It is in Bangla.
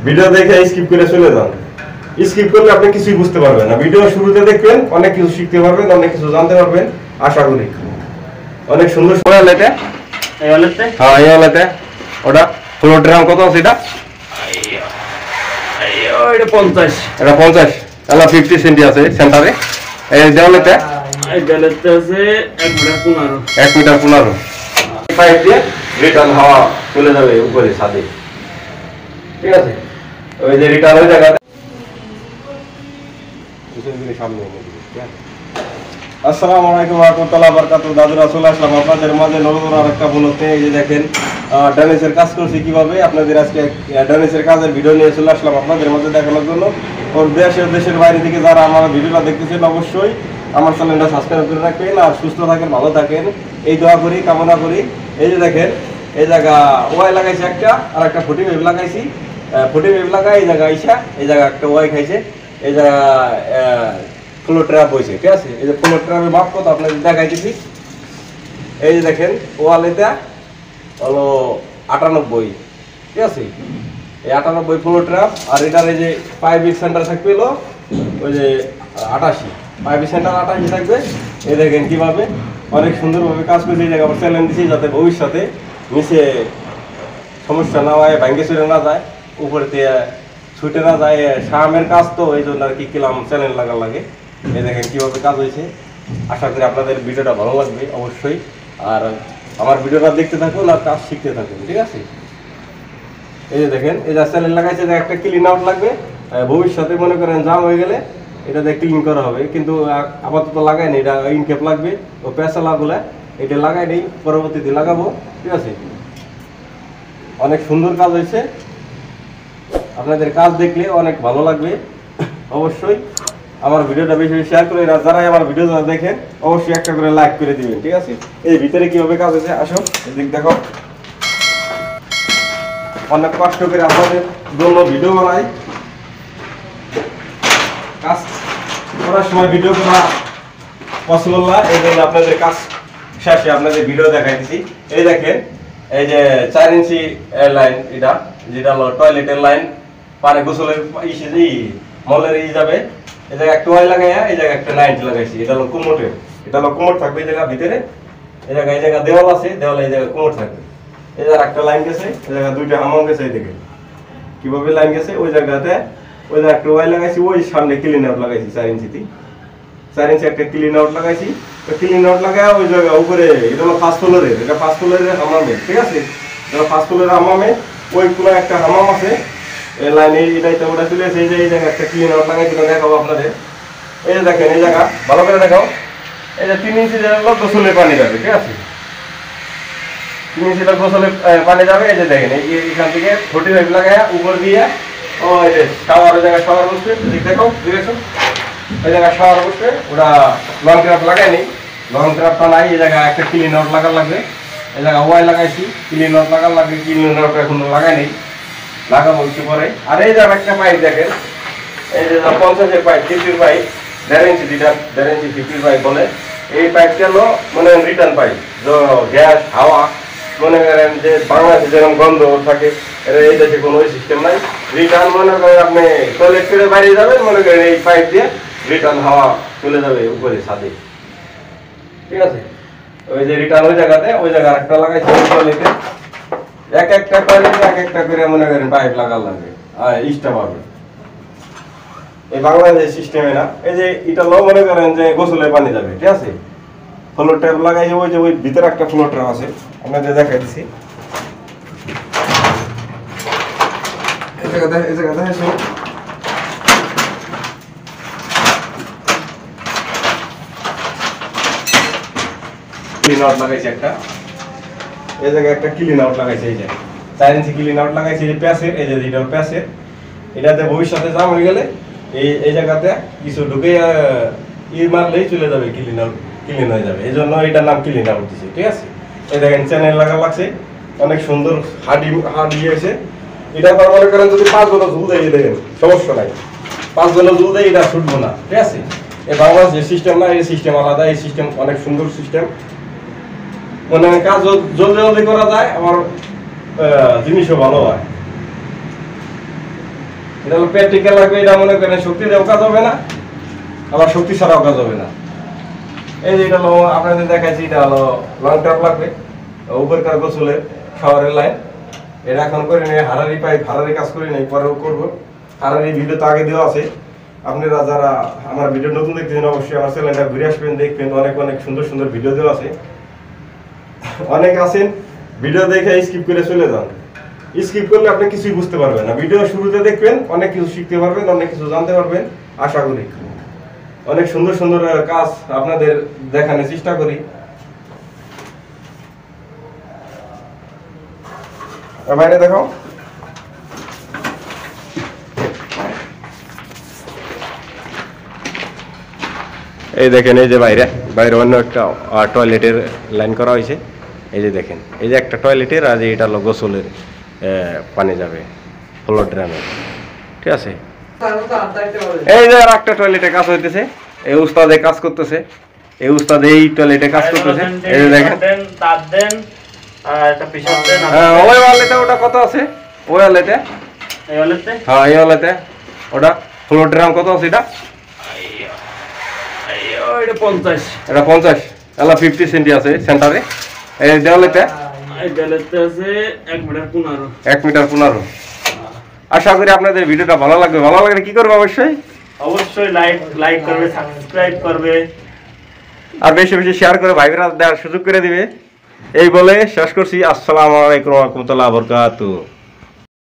ভিডিও দেখে স্কিপ করে চলে যান। স্কিপ করলে আপনি কিছুই বুঝতে পারবেন না। ভিডিও শুরুতে দেখবেন, অনেক কিছু শিখতে পারবেন, অনেক কিছু জানতে পারবেন আশা করি। অনেক সুন্দর এটা এই ওয়ালেটে, হ্যাঁ এই ওয়ালেটে ওটা ফ্লোর ড্রাম কত আছে এটা? এটা 50, এটা 50, এটা 50 সেন্টি আছে সেন্টারে। এই দেওয়ালেতে এই দেওয়ালেতে আছে 1 মিটার 15, 1 মিটার 15 পাইপ দিয়ে রিটার্ন হাওয়া চলে যাবে উপরে ছাদে, ঠিক আছে? ওই যে রিটার্ন ওই জায়গাতে সামনে। আসসালামু আলাইকুম ওয়া রাহমাতুল্লাহি ওয়া বারাকাতুহু। দাদুরা চলে আসলাম আপনাদের মাঝে নতুন আরেকটা বলতে। এই যে দেখেন ডাইনেসের কাজ করছি কিভাবে, আপনাদের আজকে ডাইনেসের কাজের ভিডিও নিয়ে চলে আসলাম আপনাদের মাঝে দেখানোর জন্য। ওর দেশের বাইরে থেকে যারা আমার ভিডিওটা দেখতেছেন অবশ্যই আমার চ্যানেলটা সাবস্ক্রাইব করে রাখবেন আর সুস্থ থাকেন, ভালো থাকেন এই দোয়া করি, কামনা করি। এই যে দেখেন এই জায়গা ওয়াই লাগাইছি একটা, আর একটা ফুটি ওয়েভ লাগাইছি। ফুটি ওয়েভ লাগাই এই জায়গা আইসা এই জায়গা একটা ওয়াই খাইছে, এই জায়গা ফ্লোর ট্র্যাপ হয়েছে, ঠিক আছে? এই যে ফ্লোর ট্র্যাপের মাপ কত আপনাদের দেখাইতেছি। এই যে দেখেন ওয়ালেটা হলো 98, ঠিক আছে? এই 98 ফ্লোর ট্র্যাপ। আর এটার এই যে পাইপিং সেন্টার থাকবে হলো ওই যে 88, পাইপিং সেন্টার 88 থাকবে। এই দেখেন কিভাবে অনেক সুন্দরভাবে কাজ করছে। এই জায়গা আবার চ্যালেঞ্জ দিচ্ছি যাতে ভবিষ্যতে নিচে সমস্যা না হয়, ভাঙ্গে চুরে না যায়, উপরে দিয়ে ছুটে না যায়। শামের কাজ তো এই জন্য আর কি কিলাম চ্যানেল লাগা লাগে। এই দেখেন কিভাবে কাজ হয়েছে। আশা করি আপনাদের ভিডিওটা ভালো লাগবে অবশ্যই। আর আমার ভিডিওটা দেখতে থাকুন আর কাজ শিখতে থাকুন, ঠিক আছে? এই যে দেখেন এই যে চ্যানেল লাগাইছে, যে একটা ক্লিন আউট লাগবে। ভবিষ্যতে মনে করেন জাম হয়ে গেলে এটা দিয়ে ক্লিন করা হবে, কিন্তু আপাতত লাগাই নেই। এটা ইনকেপ লাগবে, ও পেঁচালাগুলা এটা লাগাই নেই, পরবর্তীতে লাগাবো, ঠিক আছে? অনেক সুন্দর কাজ হয়েছে, আপনাদের কাজ দেখলে অনেক ভালো লাগবে অবশ্যই। আমার ভিডিওটা বেশি বেশি শেয়ার করে, যারাই আমার ভিডিওটা দেখেন অবশ্যই একটা করে লাইক করে দিবেন, ঠিক আছে? এই ভিতরে কিভাবে কাজ হয়েছে আসো এদিক দেখো। অনেক কষ্ট করে আপনাদের জন্য ভিডিও বানাই, কাজ করার সময় ভিডিও করা পসিবল না, এই জন্য আপনাদের কাজ শেষে আপনাদের ভিডিও দেখাইতেছি। এই দেখেন এই যে 4 ইঞ্চি লাইন, এটা যেটা হলো টয়লেটের লাইন, পারে গোসলের মলের যাবে। এই জায়গায় একটা ওয়াই লাগাইয়া এই জায়গায় একটা 90 লাগাইছি। এটা হলো কুমোটের, এটা হলো কুমোট থাকবে এই জায়গা ভিতরে। এই জায়গা দেওয়াল আছে, দেওয়ালে এই জায়গায় কুমোট থাকবে। এই জায়গায় একটা লাইন গেছে, এই জায়গায় দুইটা হামাম গেছে। এই দিকে কিভাবে লাইন গেছে, ওই জায়গাতে ওই জায়গায় একটা ওয়াই লাগাইছি, ওই সামনে ক্লিন আউট লাগাইছি 4 ইঞ্চিতে, 4 ইঞ্চি একটা ক্লিন আউট লাগাইছি। তো ক্লিন আউট লাগাই ওই জায়গা উপরে, এটা হলো 5 ফ্লোরের, এটা 5 ফ্লোরের হামামে, ঠিক আছে? এটা 5 ফ্লোরের হামামে ওই কোনো একটা হামাম আছে এই লাইনে, এটাই তো ওটা চলে এসে এই জায়গায় একটা ক্লিন আউট লাগাইছি, দেখাবো আপনাদের। এই যে দেখেন এই জায়গা ভালো করে দেখাও। এই যে 3 ইঞ্চি জায়গা গোসলে পানি যাবে, ঠিক আছে? 3 ইঞ্চি গোসলে পানি যাবে। এই যে দেখেন এইখান থেকে 45 লাগাই উপর দিয়ে ও এই যে শাওয়ার, ওই জায়গায় শাওয়ার বসবে, দেখো দেখেছো ওই জায়গায় শাওয়ার বসবে। ওটা লং ক্রাফট লাগাইনি, লং ক্রাফটটা নাই। এই জায়গায় একটা ক্লিন আউট লাগার লাগবে, এই জায়গায় ওয়াই লাগাইছি, ক্লিন আউট লাগার লাগবে। ক্লিন আউট এখনো লাগাইনি, লাগাবো একটু পরে। আর এই জায়গায় একটা পাইপ দেখেন, এই যে 50-এর পাইপ, 50 পাইপ, 1.5 ইঞ্চি, 1.5 ইঞ্চি 50 পাইপ বলে। এই পাইপটা হলো মানে রিটার্ন পাইপ, গ্যাস হাওয়া মনে করেন যে বাংলাদেশে যেরকম গন্ধ থাকে, এই দেশে কোনো ওই সিস্টেম নাই। রিটার্ন মনে করেন আপনি টয়লেট করে বাইরে যাবেন, মনে করেন এই পাইপ দিয়ে রিটার্ন হাওয়া চলে যাবে উপরে ছাদে, ঠিক আছে? ওই যে রিটার্ন ওই জায়গাতে, ওই জায়গা একটা লাগাইছে টয়লেটে, এক একটা টয়লেটে এক একটা করে মনে করেন পাইপ লাগার লাগে আর স্টাফ হবে। এই বাংলাদেশ সিস্টেমে না। এই যে এটা লো মনে করেন যে গোসলে পানি যাবে, ঠিক আছে? ফ্লোর ট্যাপ লাগাইছে, ওই যে ওই ভিতরে একটা ফ্লোর ট্যাপ আছে, আপনাদের দেখাই দিচ্ছি। এই জায়গা দেখেছো ক্লিন আউট লাগাইছে একটা, এই জায়গায় একটা ক্লিন আউট লাগাইছে। এই যে 4 ইঞ্চি ক্লিন আউট লাগাইছে, এই প্যাসের, এই যে এটা প্যাসের। এটাতে ভবিষ্যতে জাম হয়ে গেলে এই জায়গাতে কিছু ঢুকে মারলেই চলে যাবে, ক্লিন হয়ে যাবে। এই জন্য এটার নাম ক্লিন আউট দিছে, ঠিক আছে? এই দেখেন চ্যানেল লাগা লাগছে, অনেক সুন্দর হার্ড হয়েছে। এটা মনে করেন যদি 5 ঘন্টা ঝুল দেয়, দেখেন সমস্যা নাই, 5 ঘন্টা ঝুল দেয় এটা ছুটবো না, ঠিক আছে? এই বাংলাদেশ যে সিস্টেম না, এই সিস্টেম আলাদা, এই সিস্টেম অনেক সুন্দর সিস্টেম। মানে কাজ জলদি জলদি করা যায়, আমার জিনিসও ভালো হয়। এটা হলো প্র্যাকটিক্যাল লাগবে, এটা মনে করেন শক্তি দেওয়া কাজ হবে না, আবার শক্তি ছাড়াও কাজ হবে না। এই যে এটা হলো আপনাদের দেখাচ্ছি, এটা হলো লং টার্ম লাগবে, উপরকার গোসলের শাওয়ারের লাইন। এটা এখন করে নিয়ে হারারি পাইপ, হারারি কাজ করে নেই, পরেও করবো। হারারি ভিডিও তো আগে দেওয়া আছে, আপনারা যারা আমার ভিডিও নতুন দেখতেছেন অবশ্যই আমার চ্যানেলটা ঘুরে আসবেন, দেখবেন অনেক অনেক সুন্দর সুন্দর ভিডিও দেওয়া আছে। অনেক আছেন ভিডিও দেখে স্কিপ করে চলে যান, স্কিপ করলে আপনি কিছুই বুঝতে পারবেন না। ভিডিও শুরুতে দেখবেন, অনেক কিছু শিখতে পারবেন, অনেক কিছু জানতে পারবেন আশা করি। অনেক সুন্দর সুন্দর কাজ আপনাদের দেখানোর চেষ্টা করি। বাইরে দেখো, এই দেখেন, এই যে বাইরে বাইরে অন্য একটা টয়লেটের লাইন করা হয়েছে। এই যে দেখেন, এই যে একটা টয়লেটের, আর এটা হলো গোসলের পানি যাবে ফ্লোর ড্রামে, ঠিক আছে। এই যে আর একটা টয়লেটে কাজ হইতেছে, এই উস্তাদে কাজ করতেছে, এই উস্তাদ এই টয়লেটে কাজ করতেছে। এই যে দেখেন, ওই ওয়ালেতে ওটা কত আছে, ওই ওয়ালেতে, হ্যাঁ এই ওয়ালেতে ওটা ফ্লোর ড্রাম কত আছে, এটা 50, এটা 50, এলা 50 সেন্টি আছে সেন্টারে। এই দেওয়ালেতে আছে 1 মিটার 15। আশা করি আপনাদের ভিডিওটা ভালো লাগবে। ভালো লাগলে কি করবে, অবশ্যই লাইক করবে, সাবস্ক্রাইব করবে, আর বেশি বেশি শেয়ার করে ভাইরা দেওয়ার সুযোগ করে দিবে। এই বলে শেষ করছি। আসসালামু আলাইকুম ওয়া রাহমাতুল্লাহি ওয়া বারাকাতুহু।